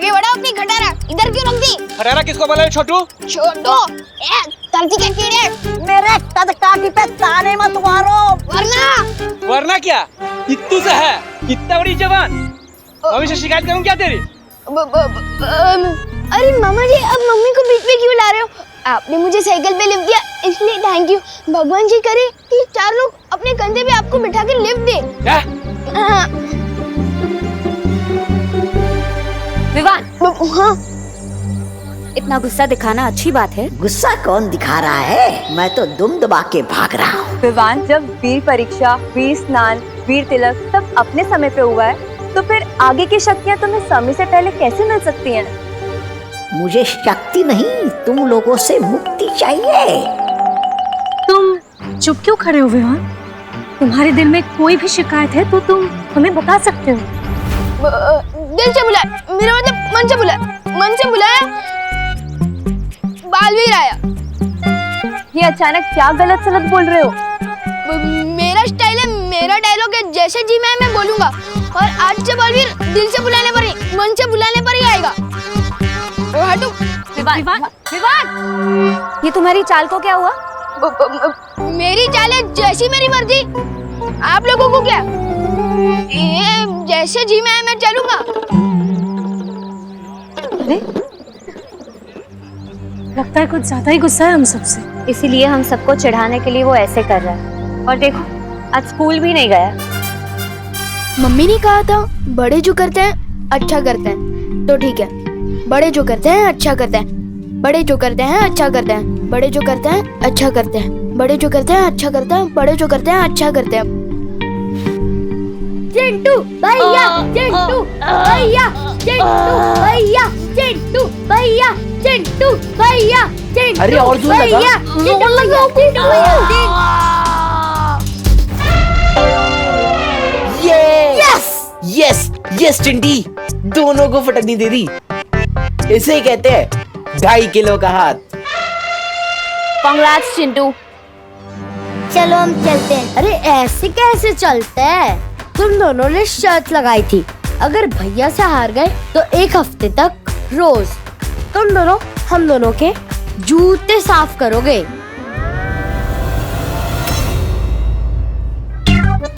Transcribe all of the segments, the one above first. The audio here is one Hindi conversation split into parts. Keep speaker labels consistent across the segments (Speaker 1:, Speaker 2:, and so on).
Speaker 1: आगे बढ़ो अपनी खटारा, इधर क्यों रख दी?
Speaker 2: खटारा किसको बोला छोटू?
Speaker 1: छोटू, धरती के कीड़े
Speaker 3: मेरे कदकाठी पे ताने मत मारो,
Speaker 2: वरना क्या? इत्तू से है, इतना बड़ी जवान। मम्मी से शिकायत करूं क्या तेरी?
Speaker 1: अरे मामा जी, अब मम्मी को बीच में क्यों ला रहे हो? आपने मुझे साइकिल पे लिफ्ट दिया, इसलिए थैंक यू। भगवान जी करे कि 4 लोग अपने कंधे पे आपको बिठा के लिफ्ट दे।
Speaker 4: विवान,
Speaker 1: हाँ?
Speaker 4: इतना गुस्सा दिखाना अच्छी बात है?
Speaker 3: गुस्सा कौन दिखा रहा है? मैं तो दुम दबा के भाग रहा हूँ।
Speaker 5: विवान, जब वीर परीक्षा, वीर स्नान, वीर तिलक सब अपने समय पे हुआ है, तो फिर आगे की शक्तियाँ तुम्हें समय से पहले कैसे मिल सकती हैं?
Speaker 3: मुझे शक्ति नहीं, तुम लोगों से मुक्ति चाहिए।
Speaker 6: तुम चुप क्यों खड़े हो विवान? तुम्हारे दिल में कोई भी शिकायत है तो तुम हमें बता सकते हो।
Speaker 1: दिल से बुलाया, मेरा मतलब मन से बुलाया, मन से बुलाया। बालवीर आया।
Speaker 5: ये अचानक क्या गलत सलत बोल रहे हो?
Speaker 1: मेरा स्टाइल है, मेरा डायलॉग है, जैसे जी मैं बोलूंगा। और आज से बालवीर दिल से बुलाने पर ही, मन से बुलाने पर ही आएगा। हटो।
Speaker 4: विवान, विवान, ये तुम्हारी चाल को क्या हुआ?
Speaker 1: मेरी चाल है जैसी मेरी मर्जी। आप लोगों को क्या? ये जैसे जी मैं चलूंगा।
Speaker 6: अरे, लगता है कुछ ज्यादा ही गुस्सा है हम सबसे।
Speaker 4: इसीलिए हम सबको चिढ़ाने के लिए वो ऐसे कर रहा है। और देखो, आज स्कूल भी नहीं गया।
Speaker 1: मम्मी ने कहा था बड़े जो करते हैं अच्छा करते हैं, तो ठीक है। बड़े जो करते हैं अच्छा करते हैं, बड़े जो करते हैं अच्छा करते हैं, बड़े जो करते हैं अच्छा करते हैं, बड़े जो करते हैं अच्छा करते हैं, बड़े जो करते हैं अच्छा करते हैं। चिंटू भैया, चिंटू भैया, चिंटू भैया, चिंटू भैया, चिंटू भैया, चिंटू।
Speaker 2: अरे और जोर लगा।
Speaker 1: चिंटू भैया, चिंटू भैया।
Speaker 7: यस यस चिंटी, दोनों को फटकनी दे दी। इसे ही कहते हैं 2.5 किलो का हाथ।
Speaker 4: कांग्रेट्स चिंटू।
Speaker 1: चलो हम चलते हैं।
Speaker 8: अरे ऐसे कैसे चलते हैं? तुम दोनों ने शर्त लगाई थी, अगर भैया से हार गए तो 1 हफ्ते तक रोज तुम दोनों हम दोनों के जूते साफ करोगे।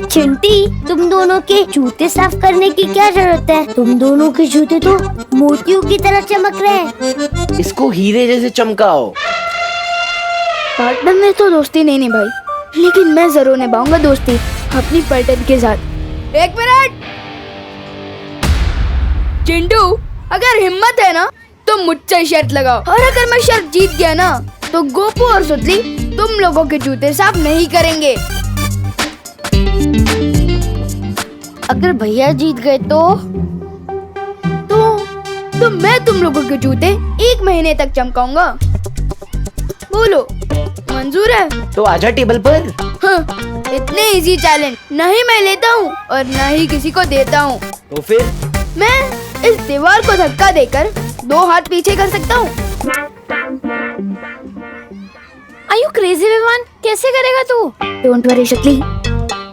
Speaker 1: चिंटी, तुम दोनों के जूते साफ करने की क्या जरूरत है? तुम दोनों के जूते तो मोतियों की तरह चमक रहे हैं।
Speaker 7: इसको हीरे जैसे चमकाओ।
Speaker 1: पार्टनर में तो दोस्ती नहीं भाई, लेकिन मैं जरूर निभाऊंगा दोस्ती अपनी पार्टनर के साथ। 1 मिनट। चिंटू, अगर हिम्मत है ना तो मुझसे शर्त लगाओ, और अगर मैं शर्त जीत गया ना तो गोपू और सुतली तुम लोगों के जूते साफ नहीं करेंगे।
Speaker 8: अगर भैया जीत गए
Speaker 1: तो मैं तुम लोगों के जूते 1 महीने तक चमकाऊंगा। बोलो, मंजूर है?
Speaker 7: तो आजा टेबल पर।
Speaker 1: हाँ, इतने इजी चैलेंज नहीं मैं लेता हूँ और न ही किसी को देता हूँ।
Speaker 7: तो फिर
Speaker 1: मैं इस दीवार को धक्का देकर 2 हाथ पीछे कर सकता हूँ।
Speaker 4: Are you crazy Vivaan? कैसे करेगा तू?
Speaker 1: डोंट वरी शक्ली,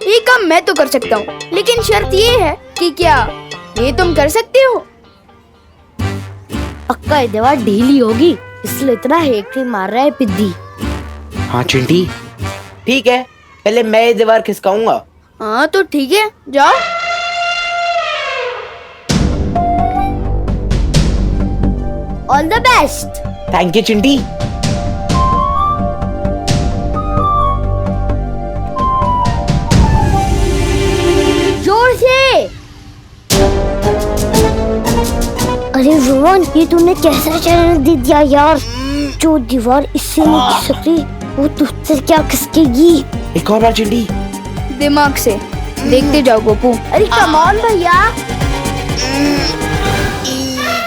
Speaker 1: ये काम मैं तो कर सकता हूँ, लेकिन शर्त ये है कि क्या ये तुम कर सकती हो?
Speaker 8: पक्का ये दीवार ढीली होगी, इसलिए इतना हेक्टी मार रहा है पिद्दी।
Speaker 7: हाँ चिंटी, ठीक है, पहले मैं ये दीवार खिसकाऊंगा।
Speaker 1: हाँ तो ठीक है, जाओ।
Speaker 8: All the best.
Speaker 7: Thank you Chinti.
Speaker 8: जोर से। अरे रोहन, ये तूने कैसा चैलेंज दे दिया यार? जो दीवार इससे नहीं खिसकती वो तुझसे क्या खिसकेगी?
Speaker 7: एक और बार चिंटी।
Speaker 1: दिमाग से देखते जाओ गोपू।
Speaker 8: अरे कम ऑन भैया,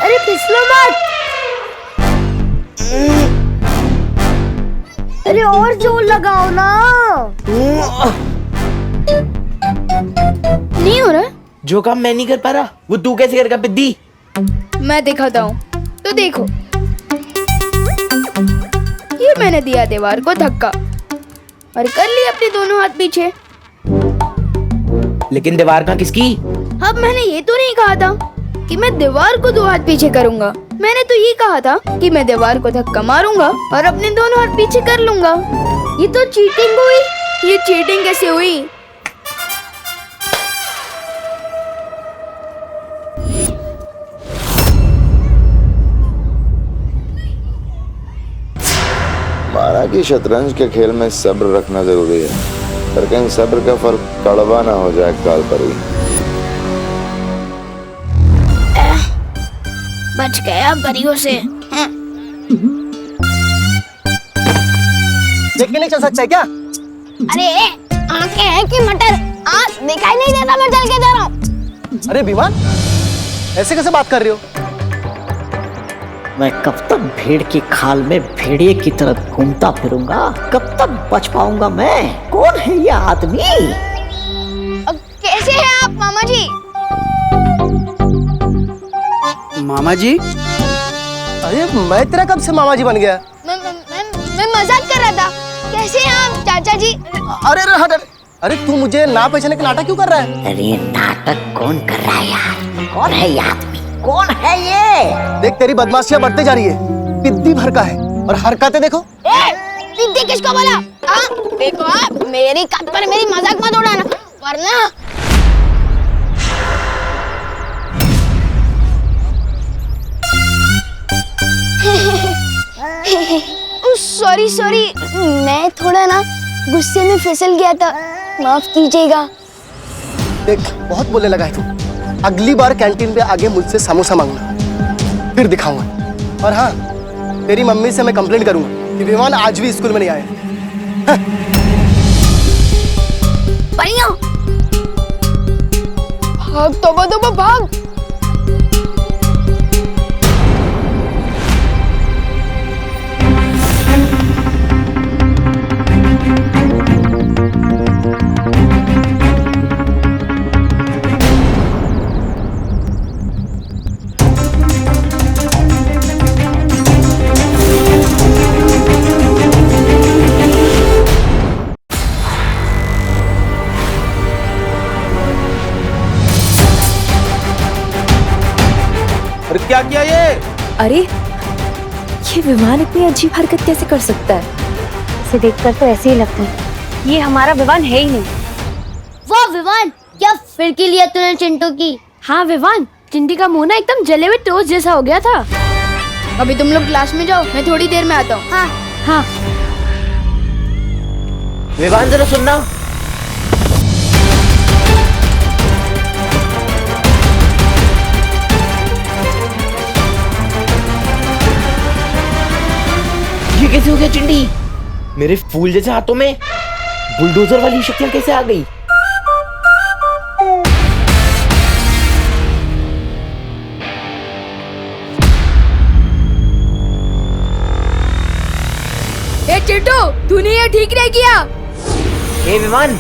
Speaker 8: अरे फिसलो मत। अरे और जोर लगाओ ना।
Speaker 1: नहीं हो रहा?
Speaker 7: जो काम मैं नहीं कर पा रहा वो तू कैसे करेगा पिद्दी?
Speaker 1: मैं दिखाता हूँ, तो देखो। ये मैंने दिया दीवार को धक्का और कर ली अपने दोनों हाथ पीछे।
Speaker 7: लेकिन दीवार कहाँ किसकी?
Speaker 1: अब मैंने ये तो नहीं कहा था कि मैं दीवार को 2 हाथ पीछे करूंगा। मैंने तो ये कहा था कि मैं दीवार को धक्का मारूंगा और अपने दोनों हाथ पीछे कर लूंगा।
Speaker 8: ये तो चीटिंग हुई।
Speaker 1: ये चीटिंग कैसे हुई?
Speaker 9: माना कि शतरंज के खेल में सब्र रखना जरूरी है, पर कहीं सब्र का फल कड़वा ना हो जाए काल पर ही।
Speaker 1: बच गया परियों से।
Speaker 10: देख के नहीं चल सकता है क्या?
Speaker 8: अरे आंखें हैं कि मटर? दिखाई नहीं देता मैं चल के जा रहा हूँ।
Speaker 10: अरे विमान, ऐसे कैसे बात कर रहे हो?
Speaker 3: मैं कब तक भेड़ की खाल में भेड़िए की तरह घूमता फिरूंगा? कब तक बच पाऊंगा मैं? कौन है ये आदमी?
Speaker 1: कैसे हैं आप मामा जी?
Speaker 10: मामा जी? अरे मैं तेरा कब से मामा जी बन गया?
Speaker 1: मैं मजाक कर रहा था। कैसे हैं आप चाचा जी?
Speaker 10: अरे हट! अरे तू मुझे ना पहचाने का नाटक क्यों कर रहा है?
Speaker 3: अरे नाटक कौन कर रहा है यार? कौन है ये आदमी? कौन है ये?
Speaker 10: देख तेरी बदमाशियां बढ़ते जा रही है। पिद्दी भर का है और हरकतें देखो।
Speaker 8: पिद्दी किसको बोला? देखो आप मेरी कद पर मेरी मजाक मत उड़ाना वरना। सॉरी मैं थोड़ा ना गुस्से में फिसल गया था, माफ कीजिएगा।
Speaker 10: देख बहुत बोलने लगा है तू। अगली बार कैंटीन पे आगे मुझसे समोसा मांगना, फिर दिखाऊंगा। और हाँ, तेरी मम्मी से मैं कंप्लेंट करूंगा कि विमान आज भी स्कूल में नहीं आया।
Speaker 1: परियों भाग, तोबा भाग।
Speaker 7: अरे क्या किया ये?
Speaker 5: अरे ये विमान इतनी अजीब हरकत कैसे कर सकता है?
Speaker 4: इसे देखकर तो ऐसे ही लगता है ये हमारा विवान है ही नहीं।
Speaker 8: वाह विवान, क्या फिरकी लिया तूने चिंटू की।
Speaker 1: हाँ विवान, चिंटी का मुंह ना एकदम जले हुए टोस्ट जैसा हो गया था। अभी तुम लोग क्लास में जाओ, मैं थोड़ी देर में आता हूँ।
Speaker 8: हाँ
Speaker 7: विवान जरा सुनना। ये कैसे हो गया चिंटी? मेरे फूल जैसे हाथों में बुलडोजर वाली शक्तियां कैसे आ गई?
Speaker 1: ए चिंटू, तूने ये ठीक नहीं किया।
Speaker 7: हे विमान,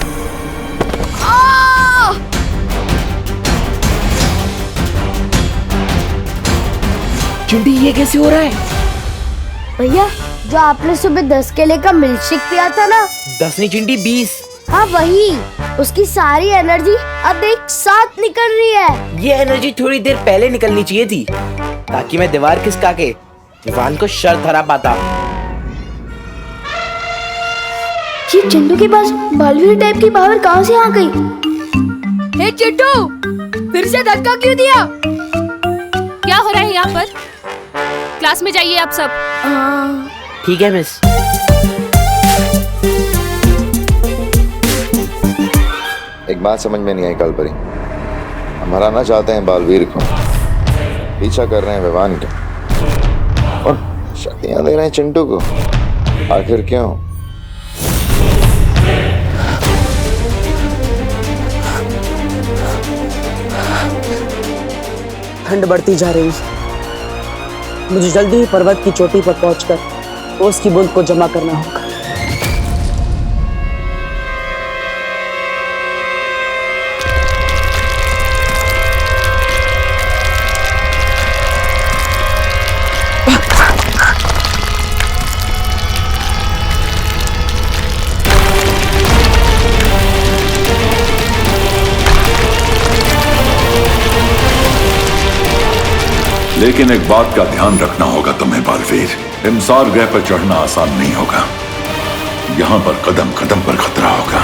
Speaker 7: चिंटी ये कैसे हो रहा है?
Speaker 8: भैया, जो आपने सुबह 10 केले का मिल्कशेक पिया था ना,
Speaker 7: 10 नहीं चिंटी 20।
Speaker 8: हाँ वही, उसकी सारी एनर्जी अब एक साथ निकल रही है।
Speaker 7: ये एनर्जी थोड़ी देर पहले निकलनी चाहिए थी, ताकि मैं दीवार खिसका के विवान को शर्त हरा पाता।
Speaker 1: ये चिंटू के पास बालवीर टाइप की पावर कहाँ से आ गई? हे चिंटू, फिर से धक्का क्यों दिया?
Speaker 6: क्या हो रहा है यहाँ पर? क्लास में जाइए आप सब।
Speaker 7: ठीक है मिस।
Speaker 9: एक बात समझ में नहीं आई कालपरी, हम हराना चाहते हैं बालवीर को, पीछा कर रहे हैं विवान का और शक्तियां दे रहे हैं चिंटू को। आखिर क्यों?
Speaker 10: ठंड बढ़ती जा रही है। मुझे जल्दी ही पर्वत की चोटी पर पहुंचकर ओस की बूंद को जमा करना होगा।
Speaker 11: लेकिन एक बात का ध्यान रखना होगा तुम्हें बालवीर, हिमसार ग्रह पर चढ़ना आसान नहीं होगा। यहाँ पर कदम कदम पर खतरा होगा।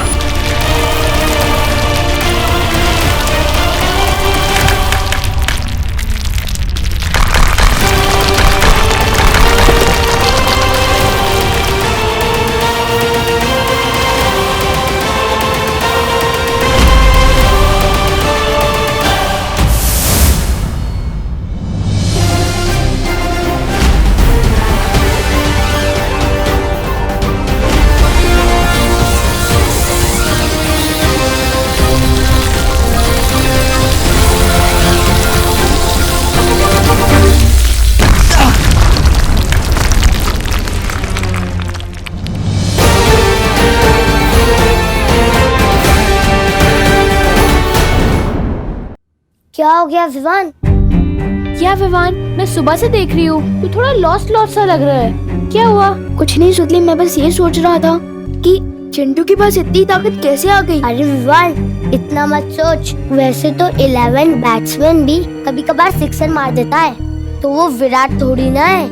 Speaker 8: क्या हो गया विवान?
Speaker 6: क्या विवान, मैं सुबह से देख रही हूँ, तू थोड़ा लॉस्ट लॉस्ट सा लग रहा है। क्या हुआ?
Speaker 1: कुछ नहीं सुतली, मैं बस ये सोच रहा था कि चिंटू के पास इतनी ताकत कैसे आ गई।
Speaker 8: अरे विवान, इतना मत सोच। वैसे तो 11 बैट्समैन भी कभी कभार सिक्सर मार देता है, तो वो विराट थोड़ी ना है।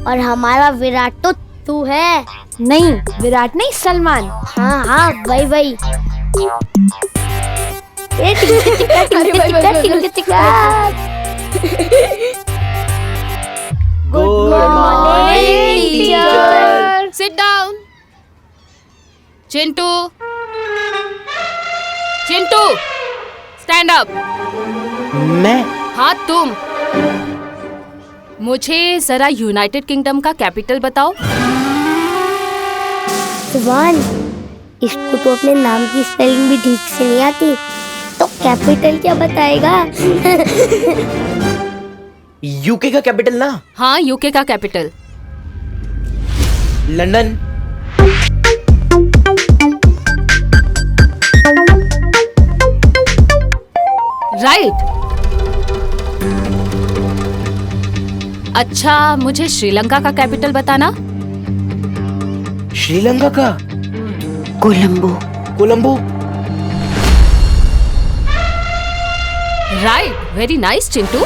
Speaker 8: और हमारा विराट तो तू है।
Speaker 6: नहीं, विराट नहीं, सलमान।
Speaker 8: हाँ हाँ, वही।
Speaker 7: Good morning teacher.
Speaker 12: Sit down. Chintu, stand up.
Speaker 7: मैं?
Speaker 12: हाँ तुम। मुझे जरा यूनाइटेड किंगडम का कैपिटल बताओ।
Speaker 8: विवान, इसको तो अपने नाम की स्पेलिंग भी ठीक से नहीं आती, तो कैपिटल क्या बताएगा?
Speaker 7: यूके का कैपिटल ना?
Speaker 12: हाँ, यूके का कैपिटल।
Speaker 7: लंदन।
Speaker 12: राइट। अच्छा, मुझे श्रीलंका का कैपिटल बताना।
Speaker 7: श्रीलंका का? Colombo.
Speaker 12: Right, very nice Chintu.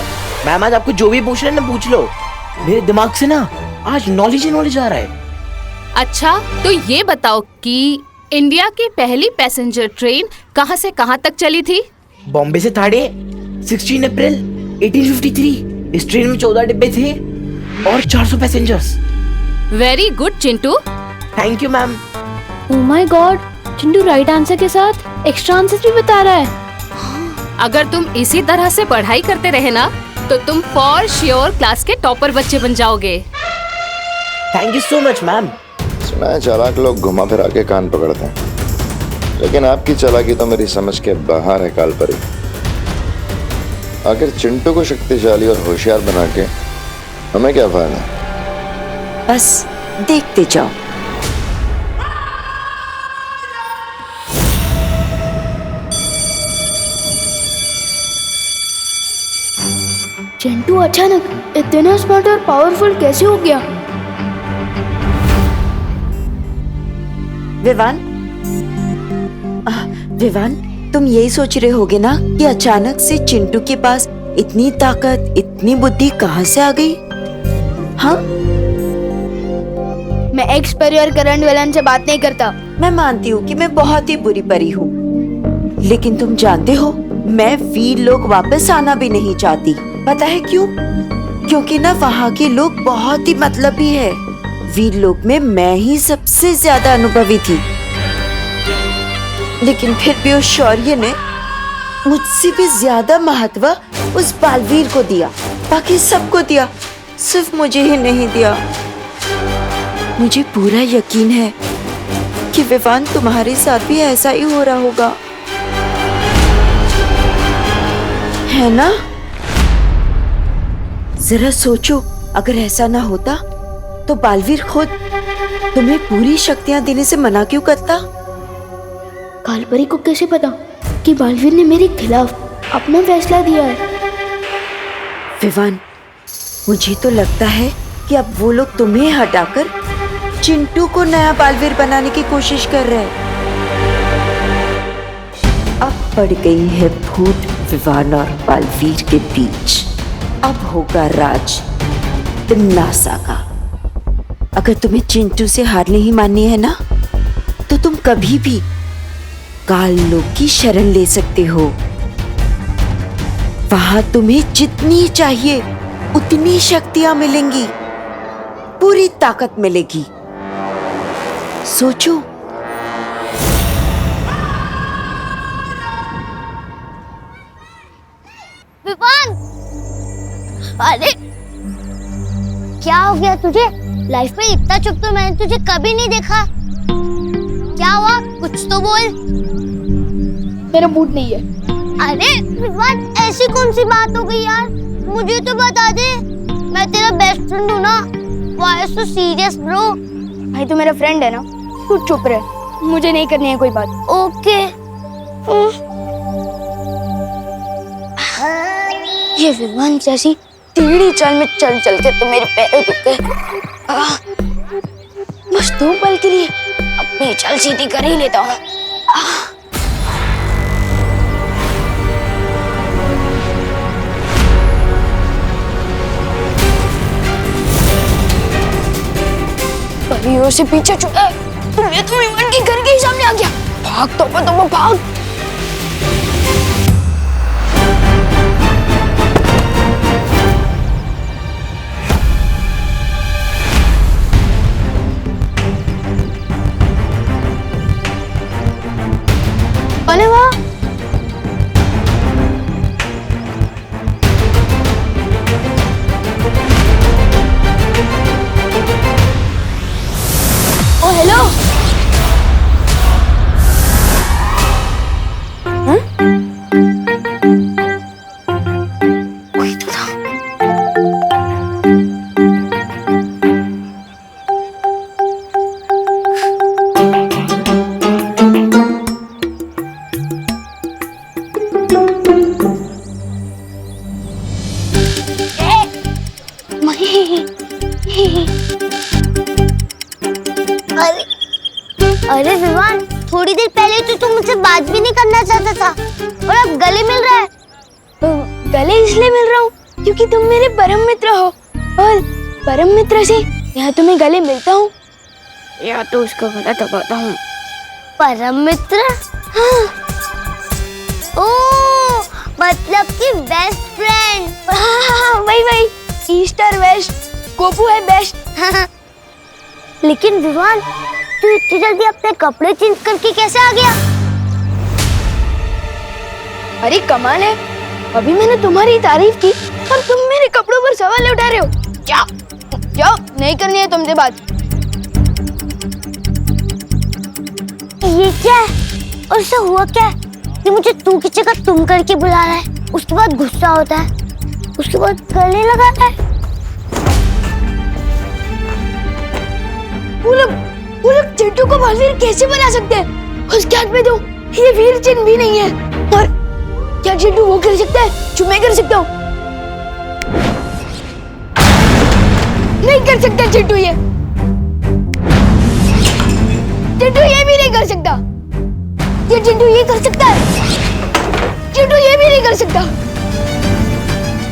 Speaker 7: Ma'am, आज आपको जो भी पूछ रहे हैं ना पूछ लो। मेरे दिमाग से ना आज नॉलेज ही नॉलेज आ रहा है।
Speaker 12: अच्छा, तो ये बताओ कि इंडिया की पहली पैसेंजर ट्रेन कहाँ से कहाँ तक चली थी?
Speaker 7: बॉम्बे से थाड़े 16 अप्रैल 1853। इस ट्रेन में 14 डिब्बे थे और 400 passengers.
Speaker 12: Very good Chintu.
Speaker 7: Thank you ma'am.
Speaker 6: Oh my God, Chintu right answer के साथ एक्स्ट्रा आंसर भी बता रहा है।
Speaker 12: अगर तुम इसी तरह से पढ़ाई करते रहे ना, तो तुम फॉर श्योर क्लास के टॉपर बच्चे बन जाओगे।
Speaker 7: Thank you so much ma'am.
Speaker 9: सुना है चालाक लोग घुमा फिरा के कान पकड़ते हैं, लेकिन आपकी चालाकी तो मेरी समझ के बाहर है कालपरी। आखिर चिंटू को शक्तिशाली और होशियार बना के हमें क्या फायदा?
Speaker 13: बस देखते जाओ।
Speaker 1: चिंटू अचानक इतना स्मार्ट और पावरफुल कैसे हो गया?
Speaker 13: विवान, तुम यही सोच रहे होगे ना कि अचानक से चिंटू के पास इतनी ताकत, इतनी बुद्धि कहाँ से आ गई? हाँ,
Speaker 1: मैं एक्स परी और करंट विलन से बात नहीं करता।
Speaker 13: मैं मानती हूँ कि मैं बहुत ही बुरी परी हूँ, लेकिन तुम जानते हो मैं वीर लोग वापस आना भी नहीं चाहती। पता है क्यों? क्योंकि ना वहाँ के लोग बहुत ही मतलबी है। वीर लोग में मैं ही सबसे ज्यादा अनुभवी थी, लेकिन फिर भी उस शौर्य ने मुझसे भी ज्यादा महत्व उस बालवीर को दिया। बाकी सबको दिया, सिर्फ मुझे ही नहीं दिया। मुझे पूरा यकीन है कि विवान तुम्हारे साथ भी ऐसा ही हो रहा होगा, है ना? जरा सोचो, अगर ऐसा ना होता तो बालवीर खुद तुम्हें पूरी शक्तियां देने से मना क्यों करता?
Speaker 1: कालपरी को कैसे पता कि बालवीर ने मेरे खिलाफ अपना फैसला दिया है?
Speaker 13: विवान, मुझे तो लगता है कि अब वो लोग तुम्हें हटाकर चिंटू को नया बालवीर बनाने की कोशिश कर रहे हैं। अब पड़ गई है फूट विवान और बालवीर के बीच। अब होगा राज तिन्नासा का। अगर तुम्हें चिंटू से हार नहीं माननी है ना, तो तुम कभी भी काल लोक की शरण ले सकते हो। वहां तुम्हें जितनी चाहिए उतनी शक्तियां मिलेंगी, पूरी ताकत मिलेगी। सोचो।
Speaker 8: विवान, अरे क्या हो गया तुझे? लाइफ में इतना चुप तो मैंने तुझे कभी नहीं देखा। क्या हुआ? कुछ तो बोल।
Speaker 1: मेरा मूड नहीं है।
Speaker 8: अरे विवान, ऐसी कौन सी बात हो गई यार? मुझे तो बता दे, मैं तेरा बेस्ट फ्रेंड हूँ ना। Why so serious bro?
Speaker 1: भाई तू मेरा फ्रेंड है ना, तू चुप रह, मुझे नहीं करनी है कोई बात।
Speaker 8: ओके। ये विमान जैसी टेढ़ी चाल में चल चल के तो मेरे पैर दुख गए। बस 2 पल के लिए अपनी चाल सीधी कर ही लेता हूँ। परियों से पीछे छुड़ा है, तुम्हें तो विमान के घर के ही सामने आ गया। भाग तो भाग। अरे वाह, ओ हेलो। कोई तो था। अरे विवान, थोड़ी देर पहले तो तुम मुझसे बात भी नहीं करना चाहता था और अब गले मिल रहा है।
Speaker 1: गले इसलिए मिल रहा हूँ क्योंकि तुम मेरे परम मित्र हो, और परम मित्र से या तो मैं गले मिलता हूँ या तो उसको गला दबाता हूँ।
Speaker 8: परम मित्र?
Speaker 1: हाँ।
Speaker 8: ओह, मतलब कि बेस्ट फ्रेंड।
Speaker 1: हाँ, वही ईस्ट और वेस्ट, गोपू है बेस्ट।
Speaker 8: लेकिन विवान, तू इतनी जल्दी अपने कपड़े चेंज करके कैसे आ गया?
Speaker 1: अरे कमाल है, अभी मैंने तुम्हारी तारीफ की और तुम मेरे कपड़ों पर सवाल उठा रहे हो। जाओ, नहीं करनी है तुमसे बात।
Speaker 8: ये क्या है? और इससे हुआ क्या है कि मुझे तू की जगह तुम करके बुला रहा है, उसके बाद गुस्सा होता है, उसके बाद गले लगाता है।
Speaker 1: वो लोग चिंटू को बलवीर कैसे बना सकते हैं? उसके हाथ में तो ये वीर चिन्ह भी नहीं है। और क्या चिंटू वो कर सकता है जो मैं कर सकता हूँ? नहीं कर सकता चिंटू ये भी नहीं कर सकता। ये चिंटू ये कर सकता है? चिंटू ये भी नहीं कर सकता।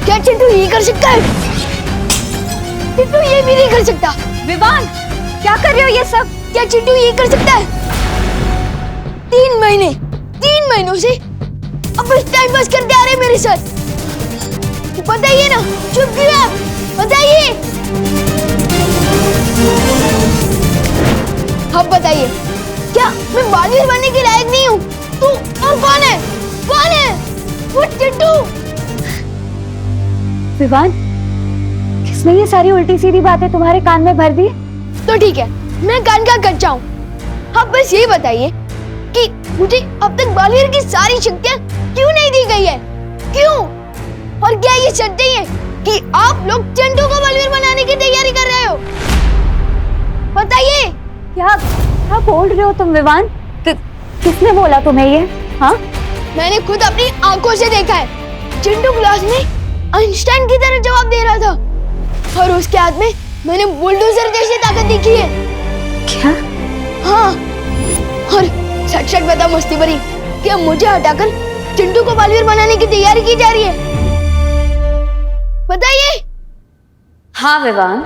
Speaker 1: क्या चिंटू ये कर सकता है? चिंटू ये भी नहीं कर सकता।
Speaker 6: विवान, क्या कर रहे हो ये सब?
Speaker 1: क्या चिंटू ये कर सकता है? 3 महीनों से अब बस टाइम पास करते आ रहे मेरे साथ। बताइए ना, चुप क्यों आप? बताइए। अब बताइए, क्या मैं बालवीर बनने के लायक नहीं हूँ? तू और कौन है? वो चिंटू।
Speaker 6: विवान, किसने ये सारी उल्टी सीधी बातें तुम्हारे कान में भर दी?
Speaker 1: तो ठीक है, मैं कान का कच्चा हूँ। अब बस यही बताइए कि मुझे अब तक बालवीर की सारी शक्तियाँ क्यों नहीं दी गई है? क्यों? और क्या ये सच है कि आप लोग चिंटू को बालवीर बनाने की तैयारी कर रहे हो? बताइए।
Speaker 6: क्या बोल रहे हो तुम विवान? किसने बोला तुम्हें ये? हाँ,
Speaker 1: मैंने खुद अपनी आंखों से देखा है। चिंटू क्लास में आइंस्टाइन की तरह जवाब दे रहा था और उसके हाथ में मैंने बुलडोजर जैसी ताकत देखी है।
Speaker 6: क्या?
Speaker 1: हाँ, और सच बता मस्ती भरी, क्या मुझे हटाकर चिंटू को बालवीर बनाने की तैयारी की जा रही है? बताइए।
Speaker 4: हाँ विवान,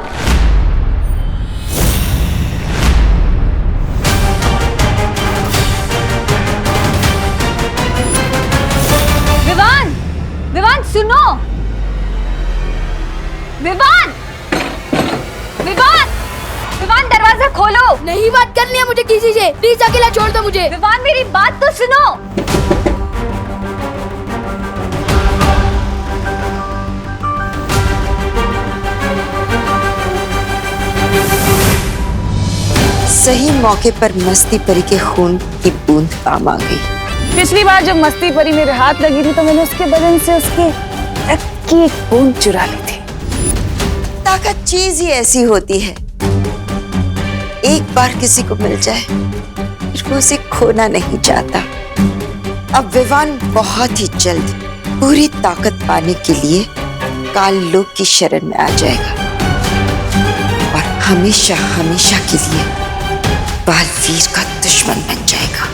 Speaker 5: विवान, विवान सुनो, विवान, विवान, विवान दरवाजा खोलो।
Speaker 1: नहीं बात करनी है मुझे किसी से, प्लीज अकेला छोड़ दो मुझे।
Speaker 5: विवान मेरी बात तो सुनो।
Speaker 13: सही मौके पर मस्ती परी के खून की बूंद काम आ गई।
Speaker 5: पिछली बार जब मस्ती परी मेरे हाथ लगी थी तो मैंने उसके बदन से उसके रक्त की एक बूंद चुरा ली थी।
Speaker 13: ताकत चीज ही ऐसी होती है, एक बार किसी को मिल जाए फिर वो उसे खोना नहीं चाहता। अब विवान बहुत ही जल्द पूरी ताकत पाने के लिए काल लोक की शरण में आ जाएगा और हमेशा हमेशा के लिए बालवीर का दुश्मन बन जाएगा।